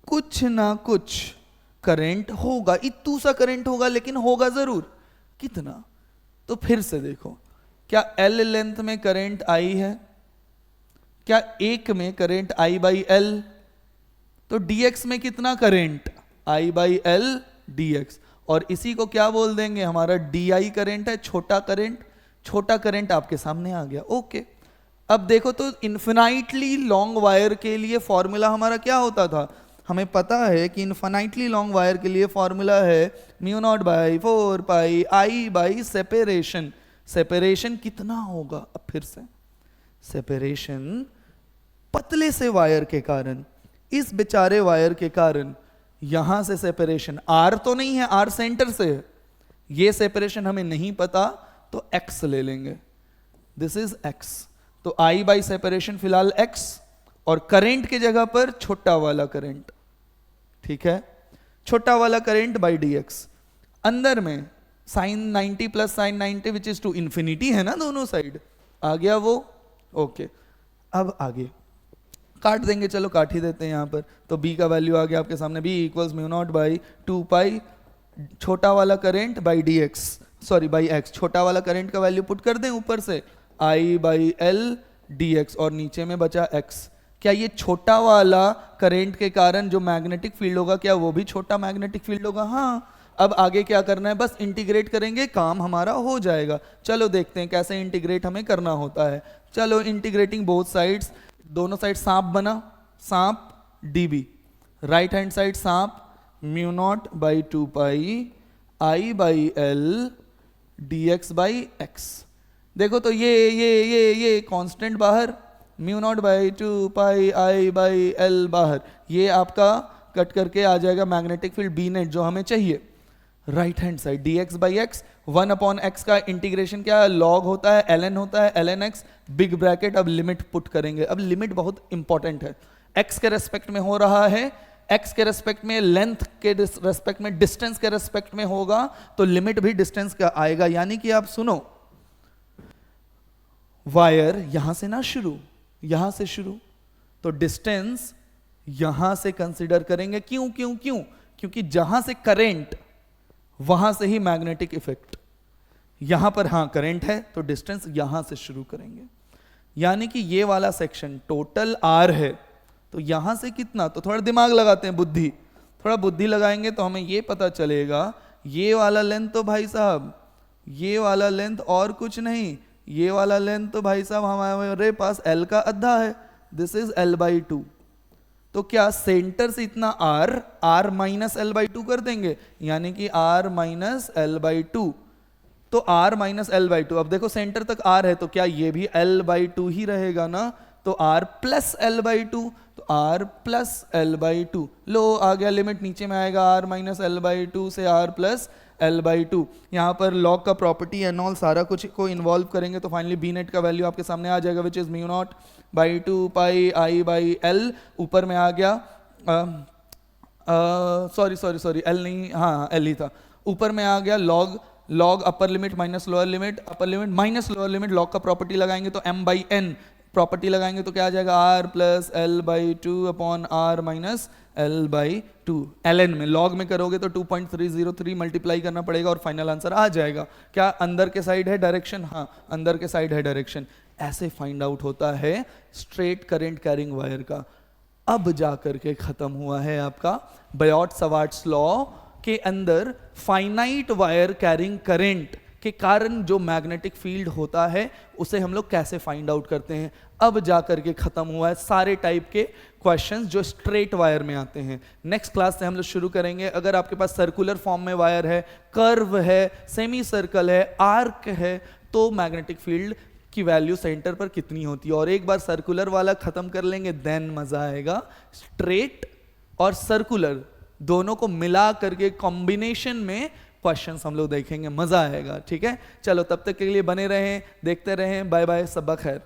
कुछ ना कुछ करंट होगा, इतू सा करंट होगा, लेकिन होगा जरूर। कितना, तो फिर से देखो, क्या L लेंथ में करंट I है, क्या एक में करंट I बाई L, तो dx में कितना current I by L dx, और इसी को क्या बोल देंगे, हमारा di करंट है, छोटा करंट। छोटा करंट आपके सामने आ गया, ओके। अब देखो तो इन्फिनाइटली लॉन्ग वायर के लिए फॉर्मूला हमारा क्या होता था, हमें पता है कि इन्फिनाइटली लॉन्ग वायर के लिए फॉर्मूला है mu naught by 4 pi I by separation. Separation कितना होगा, अब फिर से सेपरेशन पतले से वायर के कारण, इस बेचारे वायर के कारण यहां से सेपरेशन, आर तो नहीं है, आर सेंटर से है, ये सेपरेशन हमें नहीं पता तो x ले लेंगे, दिस इज x। तो I बाई सेपरेशन फिलहाल x, और करंट के जगह पर छोटा वाला करंट, ठीक है, छोटा वाला करंट बाई dx। अंदर में साइन 90 प्लस sine 90 which is two infinity है ना, दोनों साइड आ गया वो, ओके। अब आगे काट देंगे, चलो काट ही देते हैं यहां पर। तो b का वैल्यू आ गया आपके सामने, b equals mu naught by 2 पाई छोटा वाला current by dx, sorry by x। छोटा वाला करंट का वैल्यू पुट कर दें ऊपर से, I बाई L dx, और नीचे में बचा x। क्या ये छोटा वाला करंट के कारण जो मैग्नेटिक फील्ड होगा, क्या वो भी छोटा मैग्नेटिक फील्ड होगा? हाँ। अब आगे क्या करना है, बस इंटीग्रेट करेंगे, काम हमारा हो जाएगा। चलो देखते हैं कैसे इंटीग्रेट हमें करना होता है। चलो इंटीग्रेटिंग बोथ साइड्स, दोनों साइड सांप बना, सांप dB, राइट हैंड साइड सांप mu naught by 2 pi I by L dx by x। देखो तो ये कांस्टेंट बाहर, mu naught by 2 pi I by L बाहर, ये आपका कट करके आ जाएगा मैग्नेटिक फील्ड B नेट जो हमें चाहिए। Right hand side dx by x, 1 upon x का इंटीग्रेशन क्या है, log होता है, ln होता है, ln x, बिग ब्रैकेट। अब लिमिट पुट करेंगे, अब लिमिट बहुत इंपॉर्टेंट है, x के रेस्पेक्ट में हो रहा है, x के रेस्पेक्ट में, लेंथ के रेस्पेक्ट में, डिस्टेंस के रेस्पेक्ट में होगा, तो लिमिट भी डिस्टेंस का आएगा। यानी कि आप सुनो, वायर यहां से ना शुरू, यहां से शुरू, तो डिस्टेंस यहां से कंसीडर करेंगे। क्यों क्यों क्यों? क्योंकि जहां से करंट वहां से ही मैग्नेटिक इफेक्ट। यहां पर हाँ करंट है तो डिस्टेंस यहां से शुरू करेंगे। यानी कि ये वाला सेक्शन टोटल r है, तो यहां से कितना, तो थोड़ा दिमाग लगाते हैं, बुद्धि, थोड़ा बुद्धि लगाएंगे तो हमें ये पता चलेगा, ये वाला लेंथ तो भाई साहब, ये वाला लेंथ और कुछ नहीं, ये वाला लेंथ तो भाई साहब हमारे पास L का आधा है, दिस इज L बाई 2। तो क्या सेंटर से इतना r माइनस L बाई 2 कर देंगे, यानी कि r माइनस L बाई 2, तो r माइनस L बाई 2। अब देखो सेंटर तक r है, तो क्या ये भी L बाई 2 ही रहेगा ना, तो r प्लस L बाई 2, तो r प्लस L बाई 2। लो आ गया लिमिट, नीचे में आएगा r माइनस L बाई 2 से r प्लस L बाई 2। यहाँ पर लॉग का प्रॉपर्टी एंड ऑल सारा कुछ को इन्वॉल्व करेंगे तो फाइनली बी नेट का वैल्यू आपके सामने आ जाएगा, which is mu naught by 2 pi I by L। ऊपर में आ गया, सॉरी L नहीं, हाँ L ही था, ऊपर में आ गया log upper limit minus lower limit, upper limit minus lower limit, log का प्रॉपर्टी लगाएंगे तो m बाई n प्रॉपर्टी लगाएंगे तो क्या आ जाएगा, r plus L by 2 upon r minus L by 2। ln में, लॉग में करोगे तो 2.303 मल्टीप्लाई करना पड़ेगा और फाइनल आंसर आ जाएगा। क्या अंदर के साइड है डायरेक्शन, हाँ अंदर के साइड है डायरेक्शन। ऐसे फाइंड आउट होता है स्ट्रेट करंट कैरिंग वायर का। अब जाकर के खत्म हुआ है आपका बायोट-सवार्ट्स लॉ के अंदर फाइनाइट वायर कैरिंग करंट के कारण जो मैग्नेटिक फील्ड होता है उसे हम लोग कैसे फाइंड आउट करते हैं। अब जाकर के खत्म हुआ है सारे टाइप के क्वेश्चंस जो स्ट्रेट वायर में आते हैं। नेक्स्ट क्लास से हम लोग शुरू करेंगे। अगर आपके पास सर्कुलर फॉर्म में वायर है, कर्व है, सेमी सर्कल है, आर्क है, तो मैग्नेटिक फील्ड कि वैल्यू सेंटर पर कितनी होती है। और एक बार सर्कुलर वाला खत्म कर लेंगे देन मजा आएगा। स्ट्रेट और सर्कुलर दोनों को मिला करके कॉम्बिनेशन में क्वेश्चंस हम लोग देखेंगे, मजा आएगा। ठीक है, चलो तब तक के लिए बने रहें, देखते रहें। बाय बाय, सबा खैर।